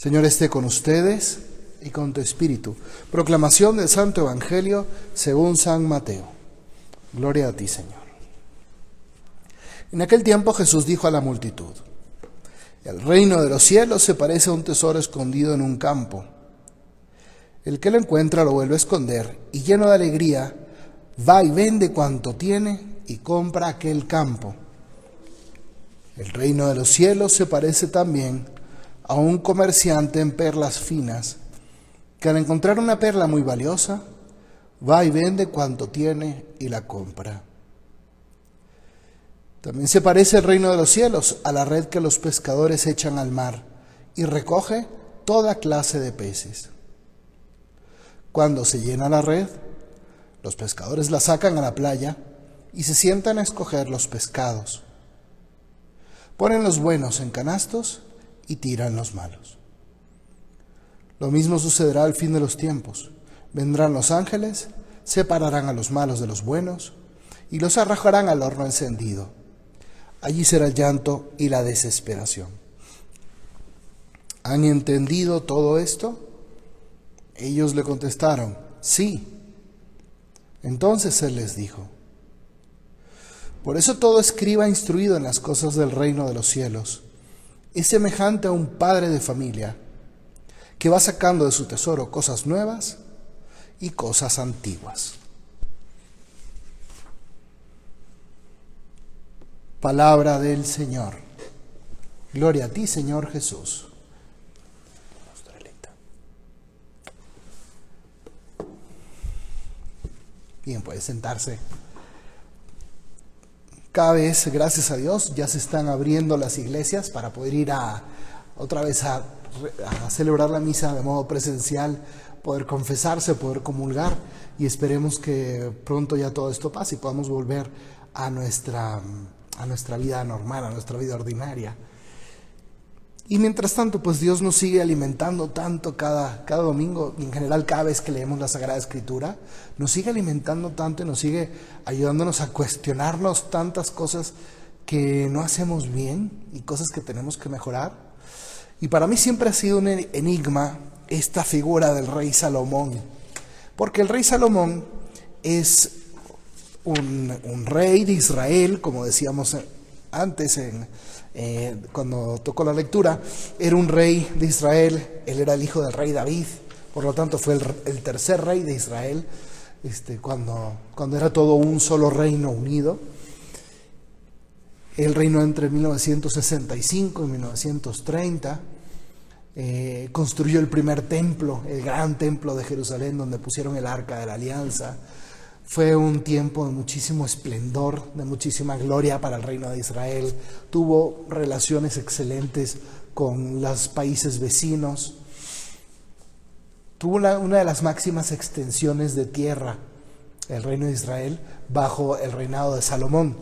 Señor, esté con ustedes y con tu espíritu. Proclamación del Santo Evangelio según San Mateo. Gloria a ti, Señor. En aquel tiempo Jesús dijo a la multitud: el reino de los cielos se parece a un tesoro escondido en un campo. El que lo encuentra lo vuelve a esconder y, lleno de alegría, va y vende cuanto tiene y compra aquel campo. El reino de los cielos se parece también a un comerciante en perlas finas, que al encontrar una perla muy valiosa, va y vende cuanto tiene y la compra. También se parece el reino de los cielos a la red que los pescadores echan al mar y recoge toda clase de peces. Cuando se llena la red, los pescadores la sacan a la playa y se sientan a escoger los pescados. Ponen los buenos en canastos y tiran los malos. Lo mismo sucederá al fin de los tiempos. Vendrán los ángeles, separarán a los malos de los buenos y los arrojarán al horno encendido. Allí será el llanto y la desesperación. ¿Han entendido todo esto? Ellos le contestaron: sí. Entonces él les dijo: por eso todo escriba instruido en las cosas del reino de los cielos es semejante a un padre de familia que va sacando de su tesoro cosas nuevas y cosas antiguas. Palabra del Señor. Gloria a ti, Señor Jesús. Bien, puede sentarse. Cada vez, gracias a Dios, ya se están abriendo las iglesias para poder ir otra vez a celebrar la misa de modo presencial, poder confesarse, poder comulgar, y esperemos que pronto ya todo esto pase y podamos volver a nuestra vida normal, a nuestra vida ordinaria. Y mientras tanto, pues Dios nos sigue alimentando tanto cada domingo, y en general cada vez que leemos la Sagrada Escritura, nos sigue alimentando tanto y nos sigue ayudándonos a cuestionarnos tantas cosas que no hacemos bien y cosas que tenemos que mejorar. Y para mí siempre ha sido un enigma esta figura del rey Salomón, porque el rey Salomón es un rey de Israel, como decíamos antes cuando tocó la lectura. Era un rey de Israel, él era el hijo del rey David, por lo tanto fue el tercer rey de Israel, cuando era todo un solo reino unido. Él reinó entre 1965 y 1930, construyó el primer templo, el gran templo de Jerusalén, donde pusieron el Arca de la Alianza. Fue un tiempo de muchísimo esplendor, de muchísima gloria para el reino de Israel. Tuvo relaciones excelentes con los países vecinos. Tuvo una de las máximas extensiones de tierra, el reino de Israel, bajo el reinado de Salomón.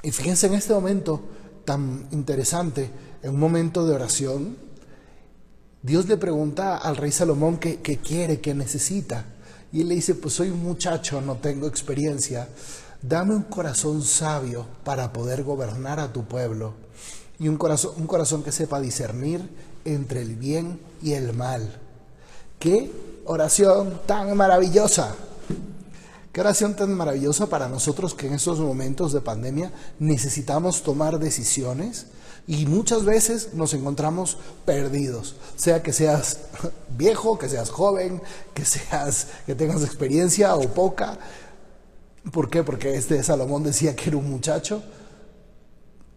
Y fíjense en este momento tan interesante, en un momento de oración, Dios le pregunta al rey Salomón qué quiere, qué necesita. Y él le dice: pues soy un muchacho, no tengo experiencia, dame un corazón sabio para poder gobernar a tu pueblo, y un corazón que sepa discernir entre el bien y el mal. ¡Qué oración tan maravillosa! ¡Qué oración tan maravillosa para nosotros que en estos momentos de pandemia necesitamos tomar decisiones! Y muchas veces nos encontramos perdidos, sea que seas viejo, que seas joven, que tengas experiencia o poca. ¿Por qué? Porque Salomón decía que era un muchacho.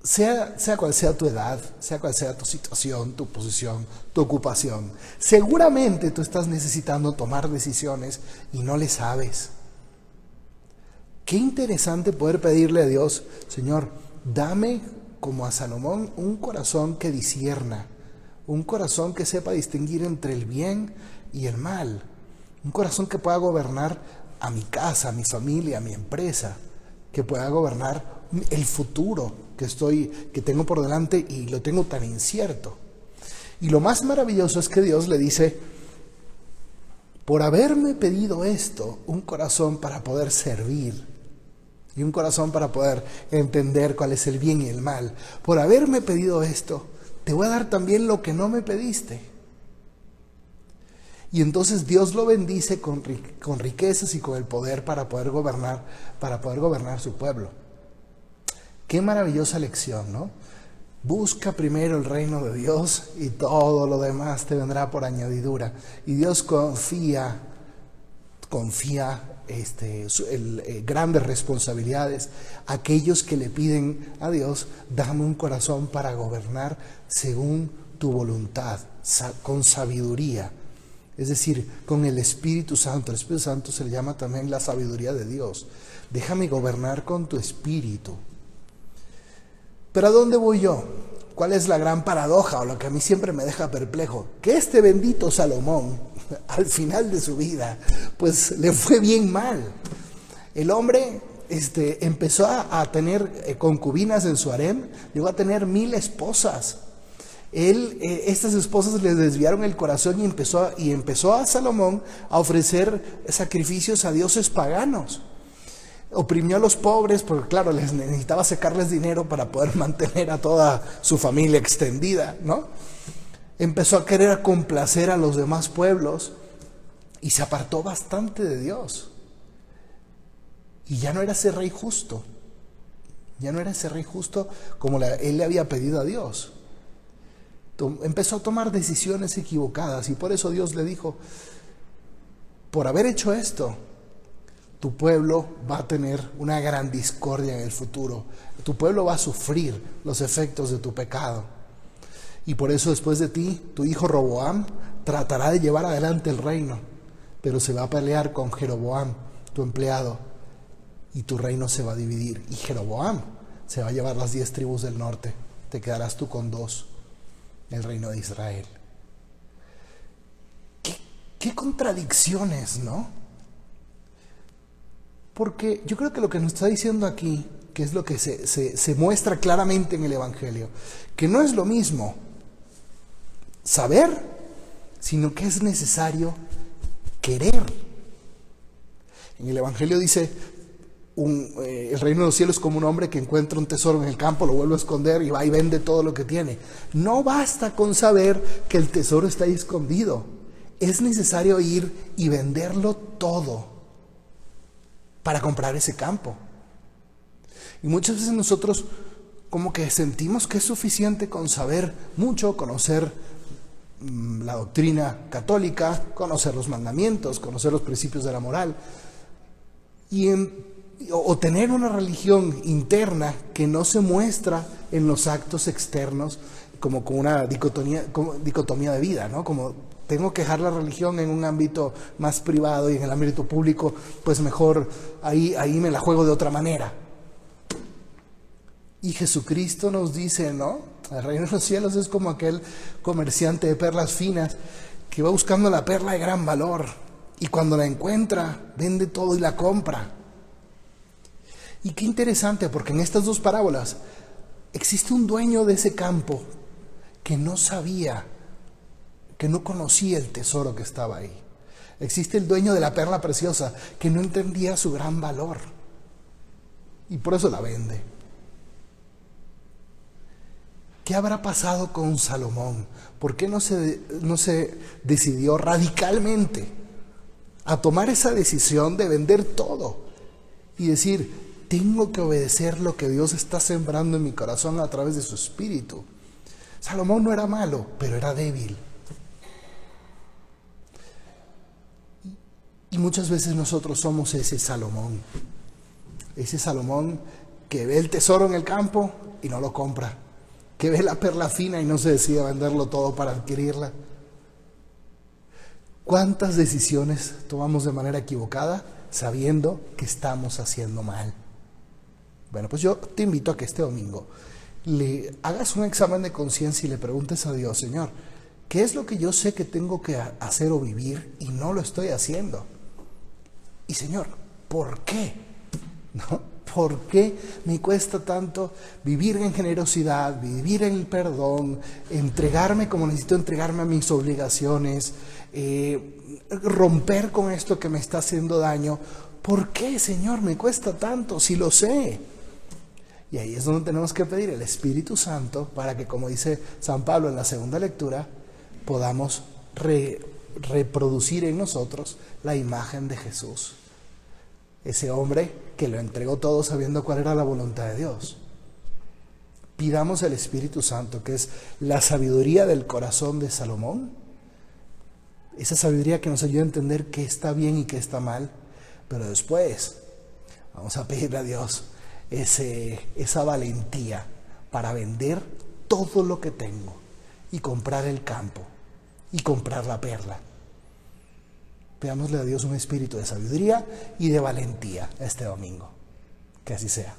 Sea cual sea tu edad, sea cual sea tu situación, tu posición, tu ocupación, seguramente tú estás necesitando tomar decisiones y no le sabes. Qué interesante poder pedirle a Dios: Señor, dame, como a Salomón, un corazón que discierna, un corazón que sepa distinguir entre el bien y el mal, un corazón que pueda gobernar a mi casa, a mi familia, a mi empresa, que pueda gobernar el futuro que tengo por delante y lo tengo tan incierto. Y lo más maravilloso es que Dios le dice: por haberme pedido esto, un corazón para poder servir, y un corazón para poder entender cuál es el bien y el mal. Por haberme pedido esto, te voy a dar también lo que no me pediste. Y entonces Dios lo bendice con riquezas y con el poder para poder gobernar su pueblo. Qué maravillosa lección, ¿no? Busca primero el reino de Dios y todo lo demás te vendrá por añadidura. Y Dios confía grandes responsabilidades a aquellos que le piden a Dios: dame un corazón para gobernar según tu voluntad, con sabiduría. Es decir, con el Espíritu Santo. El Espíritu Santo se le llama también la sabiduría de Dios. Déjame gobernar con tu Espíritu. Pero ¿a dónde voy yo? ¿Cuál es la gran paradoja o lo que a mí siempre me deja perplejo? Que este bendito Salomón, al final de su vida, pues le fue bien mal. El hombre empezó a tener concubinas en su harem, llegó a tener 1000 esposas. Estas esposas le desviaron el corazón y empezó a Salomón a ofrecer sacrificios a dioses paganos. Oprimió a los pobres porque, claro, les necesitaba sacarles dinero para poder mantener a toda su familia extendida, ¿no? Empezó a querer complacer a los demás pueblos y se apartó bastante de Dios. Y ya no era ese rey justo. Ya no era ese rey justo como él le había pedido a Dios. Empezó a tomar decisiones equivocadas y por eso Dios le dijo: por haber hecho esto, tu pueblo va a tener una gran discordia en el futuro. Tu pueblo va a sufrir los efectos de tu pecado. Y por eso después de ti, tu hijo Roboam tratará de llevar adelante el reino, pero se va a pelear con Jeroboam, tu empleado, y tu reino se va a dividir. Y Jeroboam se va a llevar las 10 tribus del norte. Te quedarás tú con 2, el reino de Israel. ¿Qué contradicciones, ¿no? Porque yo creo que lo que nos está diciendo aquí, que es lo que se muestra claramente en el Evangelio, que no es lo mismo saber, sino que es necesario querer. En el Evangelio dice, el reino de los cielos es como un hombre que encuentra un tesoro en el campo, lo vuelve a esconder y va y vende todo lo que tiene. No basta con saber que el tesoro está ahí escondido. Es necesario ir y venderlo todo para comprar ese campo. Y muchas veces nosotros como que sentimos que es suficiente con saber mucho, conocer la doctrina católica, conocer los mandamientos, conocer los principios de la moral, o tener una religión interna que no se muestra en los actos externos, como con una dicotomía de vida, ¿no? Como tengo que dejar la religión en un ámbito más privado y en el ámbito público, pues mejor ahí me la juego de otra manera. Y Jesucristo nos dice, ¿no? El reino de los cielos es como aquel comerciante de perlas finas que va buscando la perla de gran valor y cuando la encuentra, vende todo y la compra. Y qué interesante, porque en estas 2 parábolas existe un dueño de ese campo que no sabía, que no conocía el tesoro que estaba ahí. Existe el dueño de la perla preciosa que no entendía su gran valor y por eso la vende. ¿Qué habrá pasado con Salomón? ¿Por qué no se decidió radicalmente a tomar esa decisión de vender todo y decir: tengo que obedecer lo que Dios está sembrando en mi corazón a través de su Espíritu? Salomón no era malo, pero era débil. Y muchas veces nosotros somos ese Salomón que ve el tesoro en el campo y no lo compra, que ve la perla fina y no se decide a venderlo todo para adquirirla. ¿Cuántas decisiones tomamos de manera equivocada sabiendo que estamos haciendo mal? Bueno, pues yo te invito a que este domingo le hagas un examen de conciencia y le preguntes a Dios: Señor, ¿qué es lo que yo sé que tengo que hacer o vivir y no lo estoy haciendo? Y Señor, ¿por qué? ¿No? ¿Por qué me cuesta tanto vivir en generosidad, vivir en el perdón, entregarme como necesito entregarme a mis obligaciones, romper con esto que me está haciendo daño? ¿Por qué, Señor, me cuesta tanto si lo sé? Y ahí es donde tenemos que pedir el Espíritu Santo para que, como dice San Pablo en la segunda lectura, podamos reproducir en nosotros la imagen de Jesús. Ese hombre que lo entregó todo sabiendo cuál era la voluntad de Dios. Pidamos el Espíritu Santo, que es la sabiduría del corazón de Salomón. Esa sabiduría que nos ayuda a entender qué está bien y qué está mal. Pero después vamos a pedirle a Dios esa valentía para vender todo lo que tengo y comprar el campo y comprar la perla. Pidámosle a Dios un espíritu de sabiduría y de valentía este domingo. Que así sea.